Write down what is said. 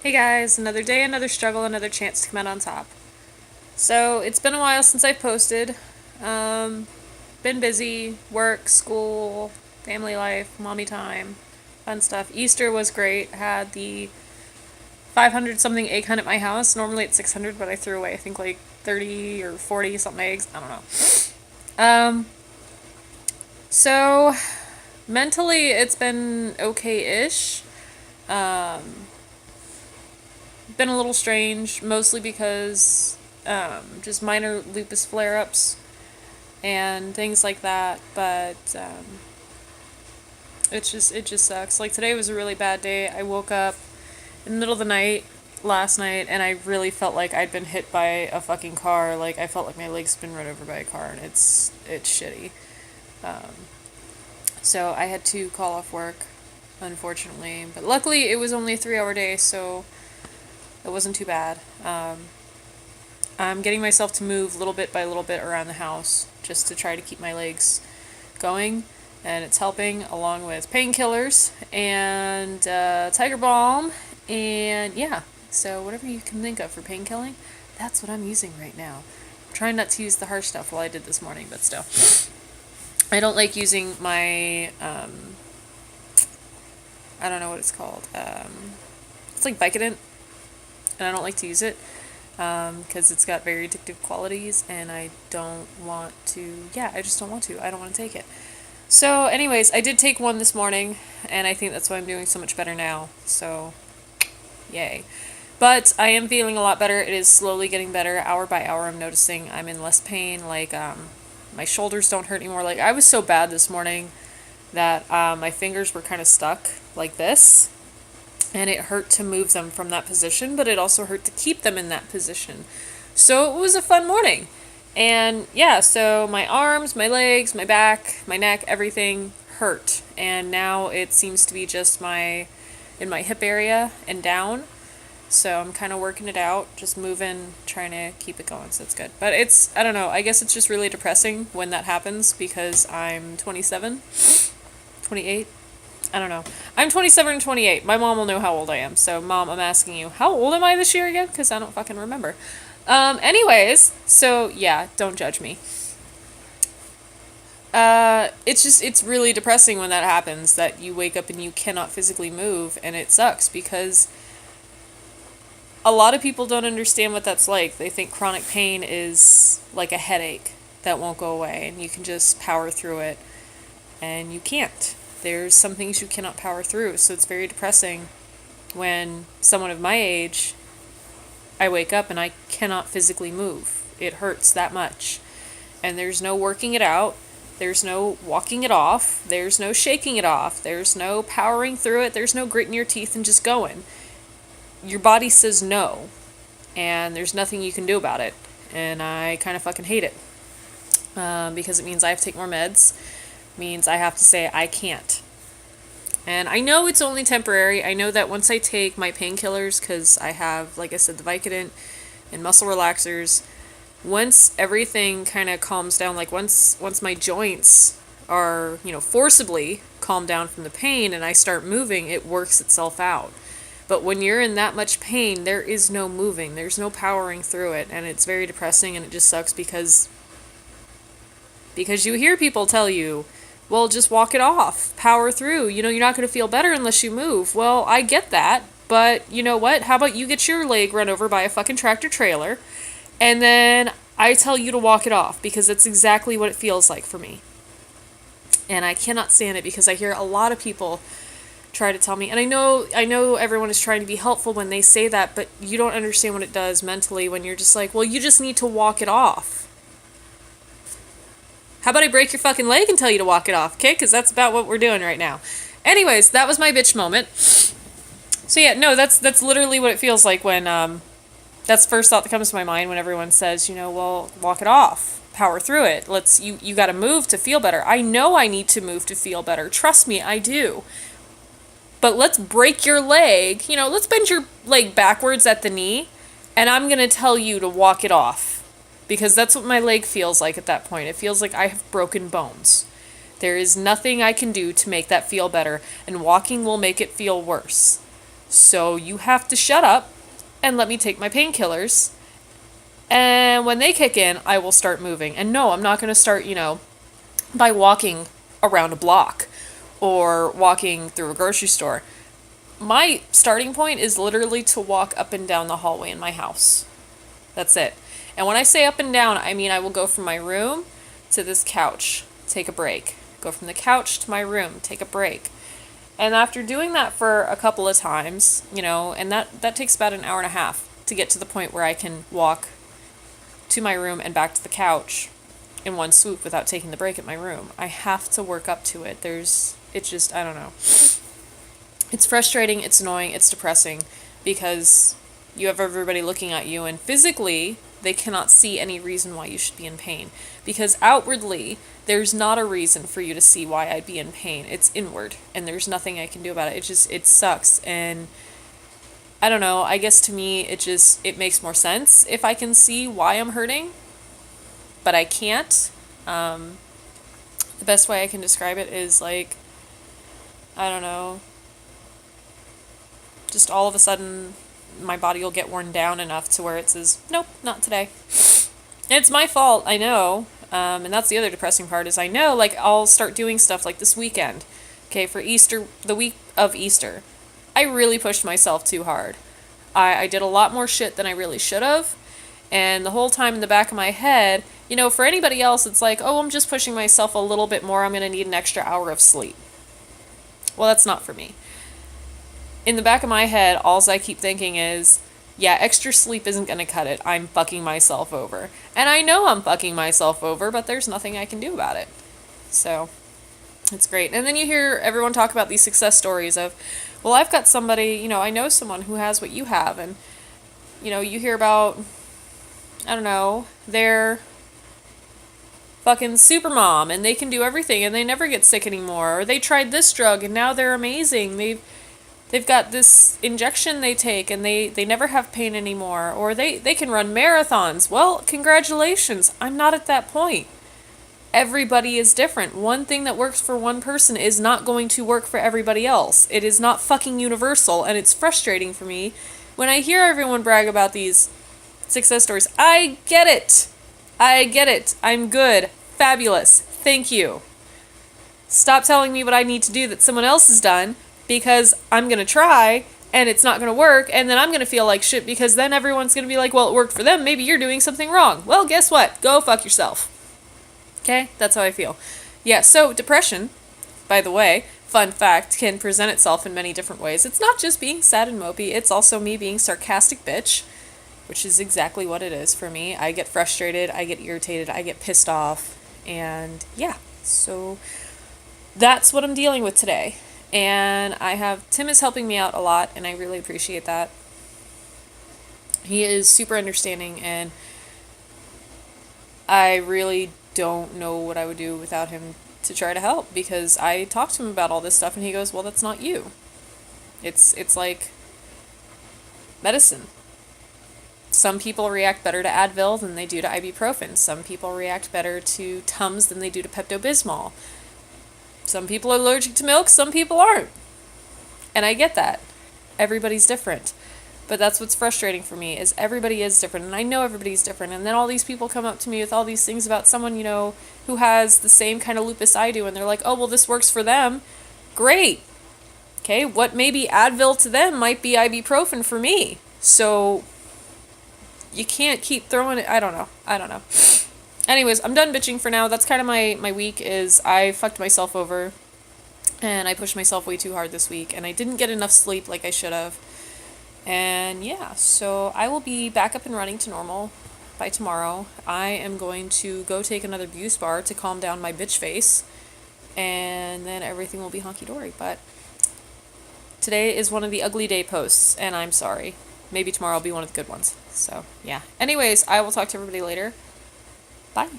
Hey guys, another day, another struggle, another chance to come out on top. So, it's been a while since I've posted. Um, been busy, work, school, family life, mommy time, fun stuff. Easter was great. Had the 500 something egg hunt at my house. Normally it's 600, but I threw away, I think, like 30 or 40 something eggs. I don't know. Um, so, mentally, it's been okay ish. Um, been a little strange, mostly because just minor lupus flare ups and things like that. But it just sucks. Like today was a really bad day. I woke up in the middle of the night last night and I really felt like I'd been hit by a fucking car. Like I felt like my legs been run over by a car, and it's shitty. So I had to call off work, unfortunately. But luckily it was only a 3 hour day, so it wasn't too bad. I'm getting myself to move little bit by little bit around the house just to try to keep my legs going, and it's helping, along with painkillers and Tiger Balm, and yeah, so whatever you can think of for painkilling, that's what I'm using right now. I'm trying not to use the harsh stuff while I did this morning, but still. I don't like using my, I don't know what it's called. It's like Vicodin, and I don't like to use it because it's got very addictive qualities, and I don't want to. Yeah, I just don't want to. I don't want to take it. So, anyways, I did take one this morning, and I think that's why I'm doing so much better now. So, yay. But I am feeling a lot better. It is slowly getting better. Hour by hour, I'm noticing I'm in less pain. Like, my shoulders don't hurt anymore. Like, I was so bad this morning that my fingers were kind of stuck like this, and it hurt to move them from that position, but it also hurt to keep them in that position. So it was a fun morning. And yeah, so my arms, my legs, my back, my neck, everything hurt. And now it seems to be just in my hip area and down. So I'm kind of working it out, just moving, trying to keep it going. So it's good. But I don't know, I guess it's just really depressing when that happens because I'm 27, 28. I don't know. I'm 27 and 28. My mom will know how old I am. So, Mom, I'm asking you, how old am I this year again? Because I don't fucking remember. Anyways, so yeah, don't judge me. It's really depressing when that happens, that you wake up and you cannot physically move, and it sucks because a lot of people don't understand what that's like. They think chronic pain is like a headache that won't go away, and you can just power through it, and you can't. There's some things you cannot power through, so it's very depressing when someone of my age, I wake up and I cannot physically move. It hurts that much. And there's no working it out. There's no walking it off. There's no shaking it off. There's no powering through it. There's no gritting your teeth and just going. Your body says no, and there's nothing you can do about it. And I kind of fucking hate it. Because it means I have to take more meds. Means I have to say I can't. And I know it's only temporary. I know that once I take my painkillers, because I have, like I said, the Vicodin and muscle relaxers, once everything kind of calms down, like once my joints are, forcibly calm down from the pain and I start moving, it works itself out. But when you're in that much pain, there is no moving. There's no powering through it, and it's very depressing, and it just sucks because you hear people tell you, well, just walk it off, power through. You're not going to feel better unless you move. Well, I get that, but you know what? How about you get your leg run over by a fucking tractor trailer, and then I tell you to walk it off, because that's exactly what it feels like for me. And I cannot stand it because I hear a lot of people try to tell me, and I know everyone is trying to be helpful when they say that, but you don't understand what it does mentally when you're just like, well, you just need to walk it off. How about I break your fucking leg and tell you to walk it off, okay? Because that's about what we're doing right now. Anyways, that was my bitch moment. So yeah, no, that's literally what it feels like when that's the first thought that comes to my mind when everyone says, well, walk it off, power through it. You got to move to feel better. I know I need to move to feel better. Trust me, I do. But let's break your leg. Let's bend your leg backwards at the knee, and I'm going to tell you to walk it off. Because that's what my leg feels like at that point. It feels like I have broken bones. There is nothing I can do to make that feel better, and walking will make it feel worse. So you have to shut up and let me take my painkillers. And when they kick in, I will start moving. And no, I'm not going to start, by walking around a block or walking through a grocery store. My starting point is literally to walk up and down the hallway in my house. That's it. And when I say up and down, I mean I will go from my room to this couch, take a break. Go from the couch to my room, take a break. And after doing that for a couple of times, and that takes about an hour and a half to get to the point where I can walk to my room and back to the couch in one swoop without taking the break at my room. I have to work up to it. I don't know. It's frustrating, it's annoying, it's depressing because you have everybody looking at you and physically they cannot see any reason why you should be in pain. Because outwardly, there's not a reason for you to see why I'd be in pain. It's inward and there's nothing I can do about it. It sucks. And I don't know, I guess to me it makes more sense if I can see why I'm hurting, but I can't. The best way I can describe it is like, I don't know, just all of a sudden my body will get worn down enough to where it says, nope, not today. It's my fault, I know. And that's the other depressing part is I know, like, I'll start doing stuff like this weekend. Okay, for Easter, the week of Easter. I really pushed myself too hard. I did a lot more shit than I really should have. And the whole time in the back of my head, for anybody else, it's like, oh, I'm just pushing myself a little bit more. I'm going to need an extra hour of sleep. Well, that's not for me. In the back of my head, all I keep thinking is, yeah, extra sleep isn't going to cut it. I'm fucking myself over. And I know I'm fucking myself over, but there's nothing I can do about it. So, it's great. And then you hear everyone talk about these success stories of, well, I've got somebody, I know someone who has what you have. And, you hear about, I don't know, they're fucking super mom and they can do everything and they never get sick anymore. Or they tried this drug and now they're amazing. They've got this injection they take and they never have pain anymore. Or they can run marathons. Well, congratulations. I'm not at that point. Everybody is different. One thing that works for one person is not going to work for everybody else. It is not fucking universal, and it's frustrating for me when I hear everyone brag about these success stories. I get it. I'm good. Fabulous. Thank you. Stop telling me what I need to do that someone else has done, because I'm going to try, and it's not going to work, and then I'm going to feel like shit, because then everyone's going to be like, well, it worked for them, maybe you're doing something wrong. Well, guess what? Go fuck yourself. Okay? That's how I feel. Yeah, so depression, by the way, fun fact, can present itself in many different ways. It's not just being sad and mopey, it's also me being sarcastic bitch, which is exactly what it is for me. I get frustrated, I get irritated, I get pissed off, and yeah, so that's what I'm dealing with today. And Tim is helping me out a lot, and I really appreciate that. He is super understanding, and I really don't know what I would do without him to try to help, because I talked to him about all this stuff and he goes, well, that's not you. It's like medicine. Some people react better to Advil than they do to ibuprofen. Some people react better to Tums than they do to Pepto-Bismol. Some people are allergic to milk, some people aren't. And I get that. Everybody's different. But that's what's frustrating for me, is everybody is different, and I know everybody's different, and then all these people come up to me with all these things about someone, who has the same kind of lupus I do, and they're like, oh, well, this works for them. Great. Okay, what may be Advil to them might be ibuprofen for me. So, you can't keep throwing it, I don't know. Anyways, I'm done bitching for now. That's kind of my week, is I fucked myself over, and I pushed myself way too hard this week, and I didn't get enough sleep like I should have. And yeah, so I will be back up and running to normal by tomorrow. I am going to go take another Buse bar to calm down my bitch face, and then everything will be hunky-dory. But today is one of the ugly day posts, and I'm sorry. Maybe tomorrow will be one of the good ones. So, yeah. Anyways, I will talk to everybody later. Bye.